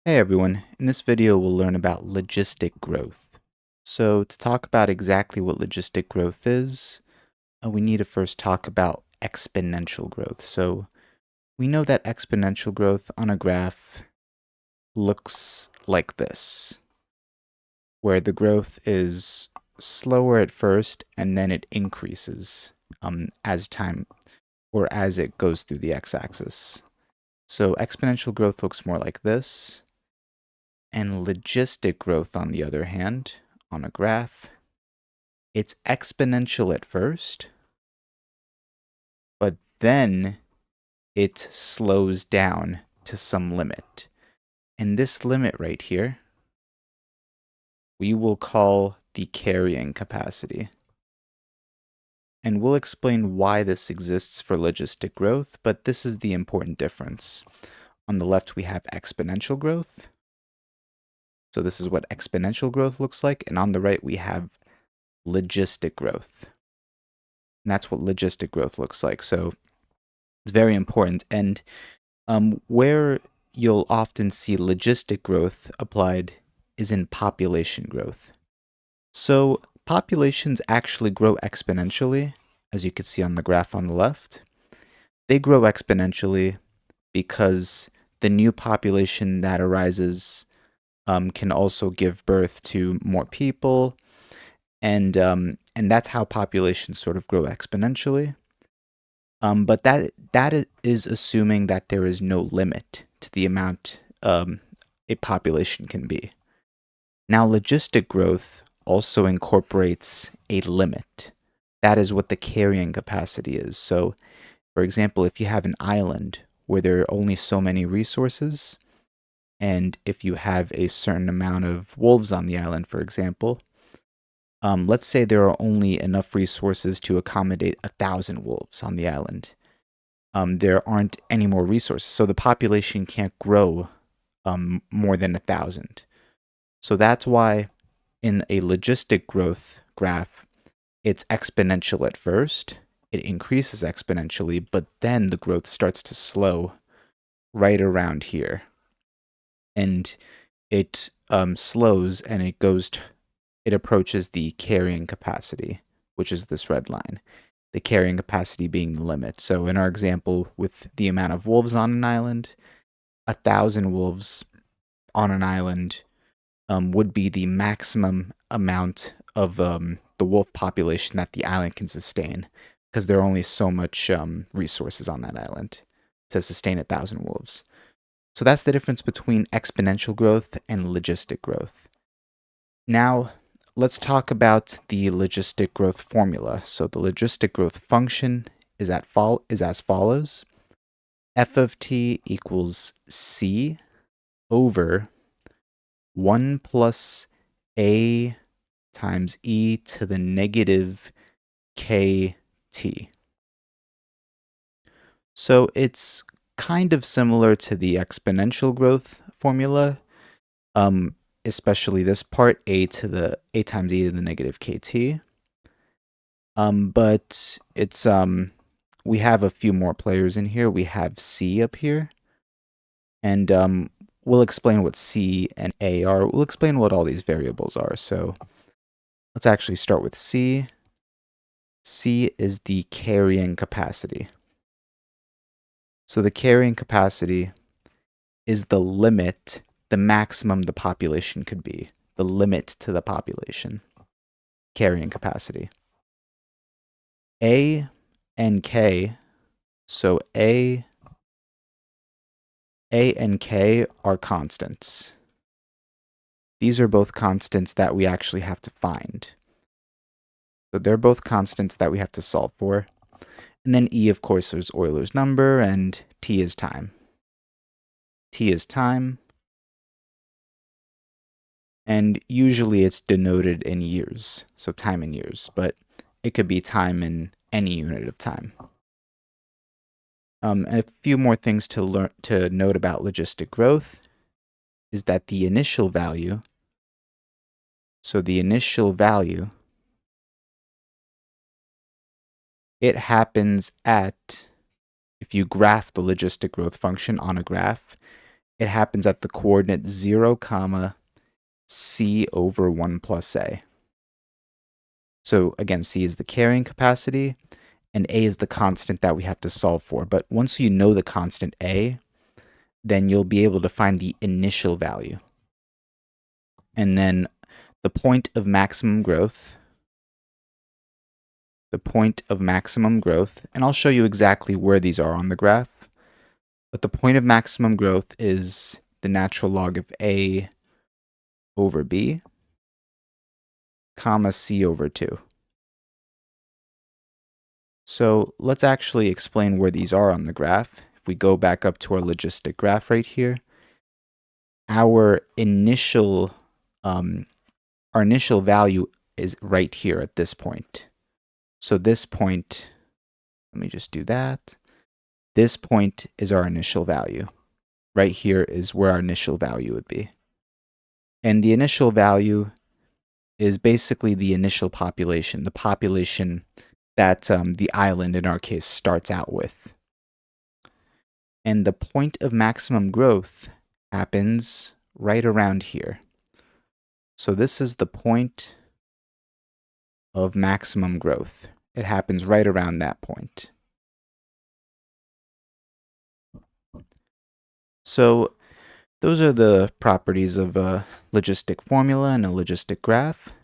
Hey everyone, in this video we'll learn about logistic growth. So to talk about exactly what logistic growth is, we need to first talk about exponential growth. So we know that exponential growth on a graph looks like this, where the growth is slower at first and then it increases as time or as it goes through the x-axis. So exponential growth looks more like this. And logistic growth, on the other hand, on a graph, it's exponential at first, but then it slows down to some limit. And this limit right here, we will call the carrying capacity. And we'll explain why this exists for logistic growth, but this is the important difference. On the left, we have exponential growth. So this is what exponential growth looks like. And on the right, we have logistic growth. And that's what logistic growth looks like. So it's very important. And where you'll often see logistic growth applied is in population growth. So populations actually grow exponentially, as you can see on the graph on the left. They grow exponentially because the new population that arises can also give birth to more people, and that's how populations sort of grow exponentially. But that is assuming that there is no limit to the amount a population can be. Now, logistic growth also incorporates a limit. That is what the carrying capacity is. So, for example, if you have an island where there are only so many resources, and if you have a certain amount of wolves on the island, for example, let's say there are only enough resources to accommodate 1,000 wolves on the island. There aren't any more resources, so the population can't grow more than 1,000. So that's why in a logistic growth graph, it's exponential at first. It increases exponentially, but then the growth starts to slow right around here. And it slows and it approaches the carrying capacity, which is this red line. The carrying capacity being the limit. So in our example, with the amount of wolves on an island, 1,000 wolves on an island would be the maximum amount of the wolf population that the island can sustain, because there are only so much resources on that island to sustain 1,000 wolves. So that's the difference between exponential growth and logistic growth. Now, let's talk about the logistic growth formula. So the logistic growth function is as follows. F of t equals c over 1 plus a times e to the negative kt. So it's kind of similar to the exponential growth formula, especially this part, a times e to the negative kt. But it's we have a few more players in here. We have c up here, and we'll explain what c and a are. We'll explain what all these variables are. So let's actually start with c. C is the carrying capacity. So the carrying capacity is the limit, the maximum the population could be, the limit to the population, carrying capacity. A and K, so A and K are constants. These are both constants that we actually have to find. So they're both constants that we have to solve for. And then E, of course, is Euler's number, and T is time. T is time. And usually it's denoted in years, so time in years, but it could be time in any unit of time. And a few more things to note about logistic growth is that the initial value, it happens at, if you graph the logistic growth function on a graph, it happens at the coordinate 0, comma, c over 1 plus a. So again, c is the carrying capacity, and a is the constant that we have to solve for. But once you know the constant a, then you'll be able to find the initial value. And then the point of maximum growth, and I'll show you exactly where these are on the graph, but the point of maximum growth is the natural log of a over b, comma c over 2. So let's actually explain where these are on the graph. If we go back up to our logistic graph right here, our initial value is right here at this point. So this point, let me just do that. This point is our initial value. Right here is where our initial value would be. And the initial value is basically the initial population, the population that the island, in our case, starts out with. And the point of maximum growth happens right around here. So this is the point of maximum growth. It happens right around that point. So those are the properties of a logistic formula and a logistic graph.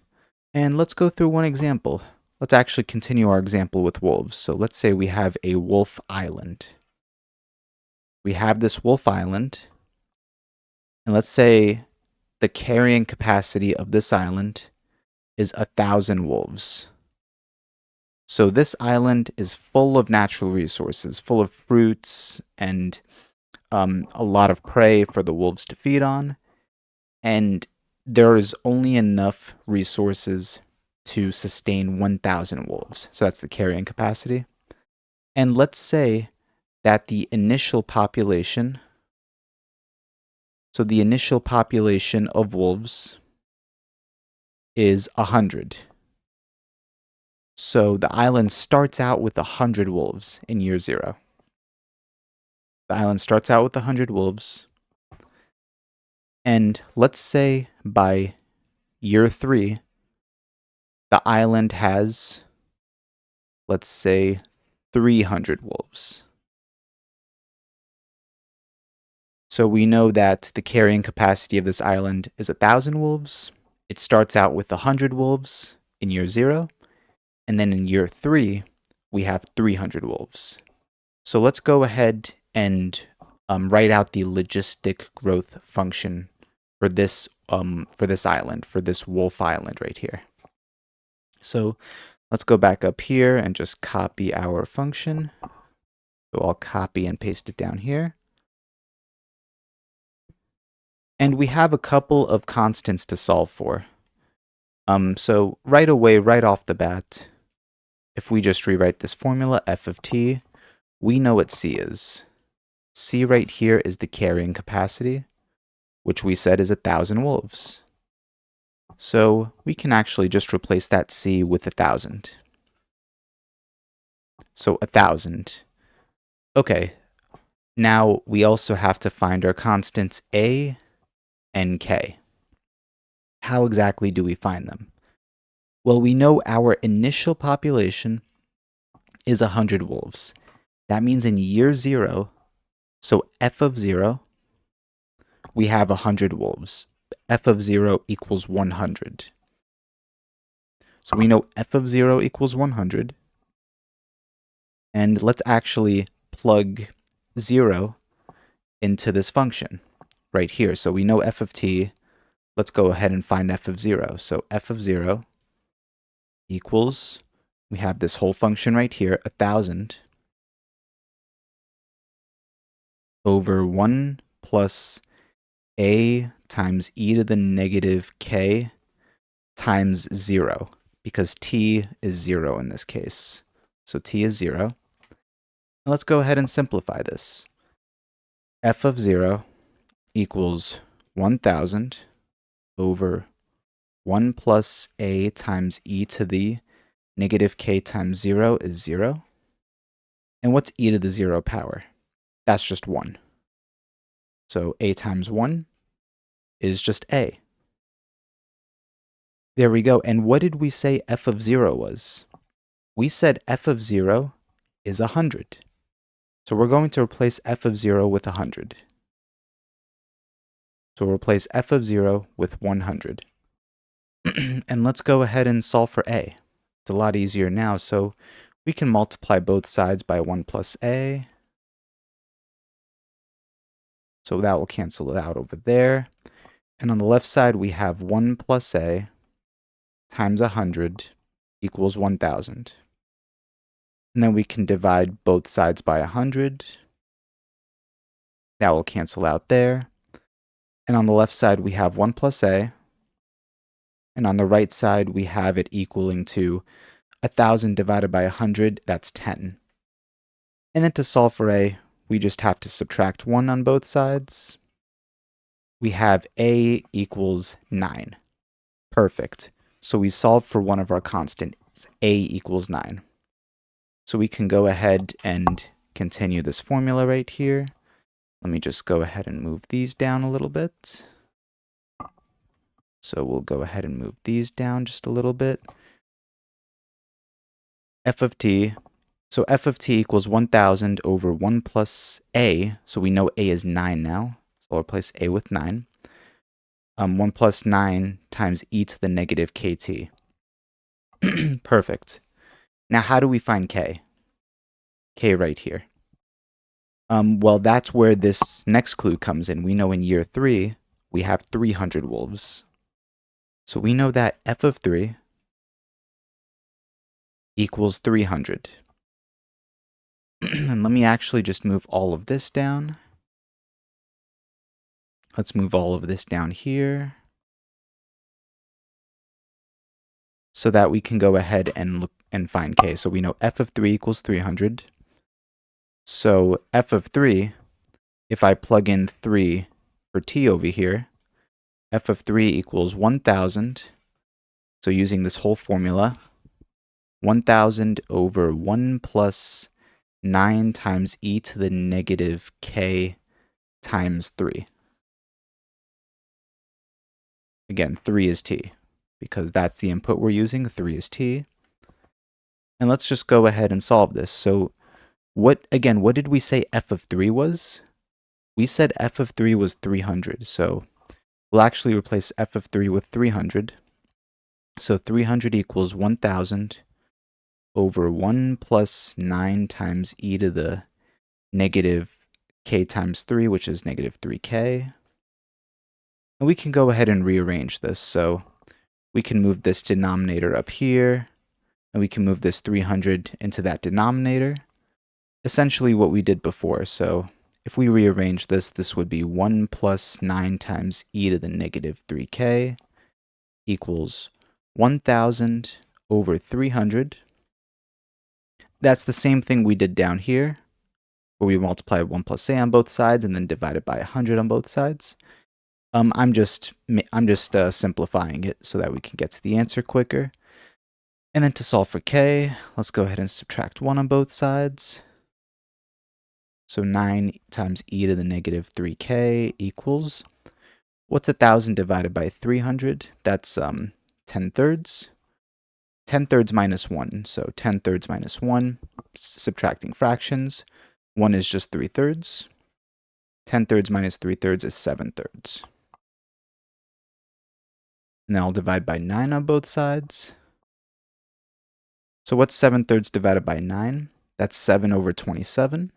And let's go through one example. Let's actually continue our example with wolves. So let's say we have a wolf island. We have this wolf island, and let's say the carrying capacity of this island is 1,000 wolves. So this island is full of natural resources, full of fruits and a lot of prey for the wolves to feed on. And there is only enough resources to sustain 1,000 wolves. So that's the carrying capacity. And let's say that the initial population, so the initial population of wolves is 100. So the island starts out with 100 wolves in year 0. The island starts out with 100 wolves. And let's say by year 3, the island has, let's say, 300 wolves. So we know that the carrying capacity of this island is 1,000 wolves. It starts out with 100 wolves in year 0. And then in year 3, we have 300 wolves. So let's go ahead and write out the logistic growth function for this island, for this wolf island right here. So let's go back up here and just copy our function. So I'll copy and paste it down here. And we have a couple of constants to solve for. So right away, right off the bat, if we just rewrite this formula, f of t, we know what c is. C right here is the carrying capacity, which we said is 1,000 wolves. So we can actually just replace that c with 1,000. So 1,000. Okay, now we also have to find our constants a and k. How exactly do we find them? Well, we know our initial population is 100 wolves. That means in year 0, so f of 0, we have 100 wolves. F of 0 equals 100. So we know f of 0 equals 100. And let's actually plug 0 into this function right here. So we know f of t. Let's go ahead and find f of 0. So f of 0 equals, we have this whole function right here, 1,000 over 1 plus a times e to the negative k times 0, because t is 0 in this case. So t is 0. And let's go ahead and simplify this. F of 0 equals 1,000 over 1 plus a times e to the negative k times 0 is 0. And what's e to the 0 power? That's just 1. So a times 1 is just a. There we go. And what did we say f of 0 was? We said f of 0 is 100. So we're going to replace f of 0 with 100. So we'll replace f of 0 with 100. And let's go ahead and solve for a. It's a lot easier now, so we can multiply both sides by 1 plus a. So that will cancel it out over there. And on the left side, we have 1 plus a times 100 equals 1,000. And then we can divide both sides by 100. That will cancel out there. And on the left side, we have 1 plus a. And on the right side, we have it equaling to 1,000 divided by 100, that's 10. And then to solve for a, we just have to subtract 1 on both sides. We have a equals 9. Perfect. So we solved for one of our constants, a equals 9. So we can go ahead and continue this formula right here. Let me just go ahead and move these down a little bit. So we'll go ahead and move these down just a little bit. F of t. So f of t equals 1,000 over 1 plus a. So we know a is 9 now. So I'll replace a with 9. 1 plus 9 times e to the negative kt. Perfect. Now how do we find k? K right here. Well, that's where this next clue comes in. We know in year 3, we have 300 wolves. So we know that f of 3 equals 300. And let me actually just move all of this down. Let's move all of this down here so that we can go ahead and look and find k. So we know f of 3 equals 300. So f of 3, if I plug in 3 for t over here, f of 3 equals 1,000. So using this whole formula, 1,000 over 1 plus 9 times e to the negative k times 3. Again, 3 is t, because that's the input we're using. 3 is t. And let's just go ahead and solve this. So what did we say f of 3 was? We said f of 3 was 300. So we'll actually replace f of 3 with 300. So 300 equals 1,000 over 1 plus 9 times e to the negative k times 3, which is negative 3k. And we can go ahead and rearrange this. So we can move this denominator up here, and we can move this 300 into that denominator. Essentially what we did before. So if we rearrange this, this would be 1 plus 9 times e to the negative 3k equals 1,000 over 300. That's the same thing we did down here, where we multiply 1 plus a on both sides and then divide it by 100 on both sides. I'm just simplifying it so that we can get to the answer quicker. And then to solve for k, let's go ahead and subtract 1 on both sides. So 9 times e to the negative 3k equals, what's 1,000 divided by 300? That's 10 thirds. 10 thirds minus 1, so 10 thirds minus 1, subtracting fractions. 1 is just 3 thirds. 10 thirds minus 3 thirds is 7 thirds. And then I'll divide by 9 on both sides. So what's 7 thirds divided by 9? That's 7 over 27.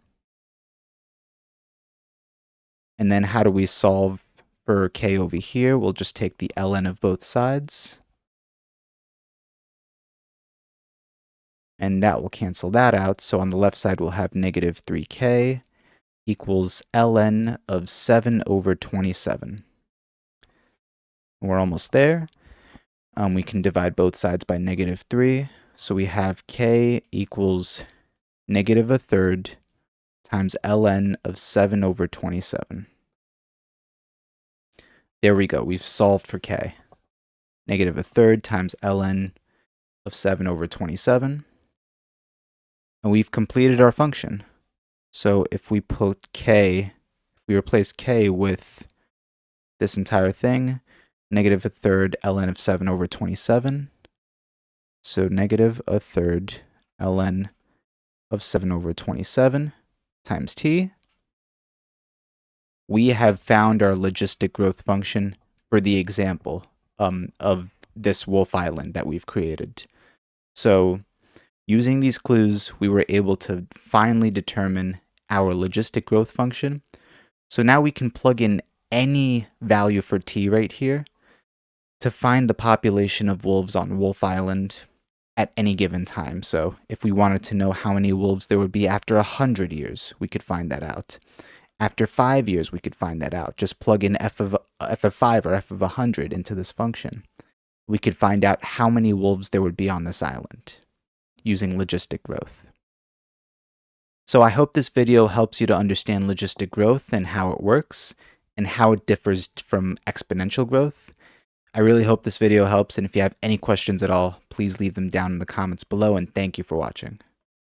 And then how do we solve for k over here? We'll just take the ln of both sides. And that will cancel that out. So on the left side, we'll have negative 3k equals ln of 7 over 27. We're almost there. We can divide both sides by negative 3. So we have k equals negative 1/3 times ln of 7 over 27. There we go. We've solved for k. Negative 1/3 times ln of 7 over 27. And we've completed our function. So if we put k, If we replace k with this entire thing, negative a third ln of 7 over 27. So negative a third ln of 7 over 27 times t. We have found our logistic growth function for the example of this wolf island that we've created. So using these clues, we were able to finally determine our logistic growth function. So now we can plug in any value for t right here to find the population of wolves on Wolf Island at any given time. So if we wanted to know how many wolves there would be after 100 years, we could find that out. After 5 years, we could find that out. Just plug in f of 5 or f of 100 into this function. We could find out how many wolves there would be on this island using logistic growth. So I hope this video helps you to understand logistic growth and how it works and how it differs from exponential growth. I really hope this video helps, and if you have any questions at all, please leave them down in the comments below, and thank you for watching.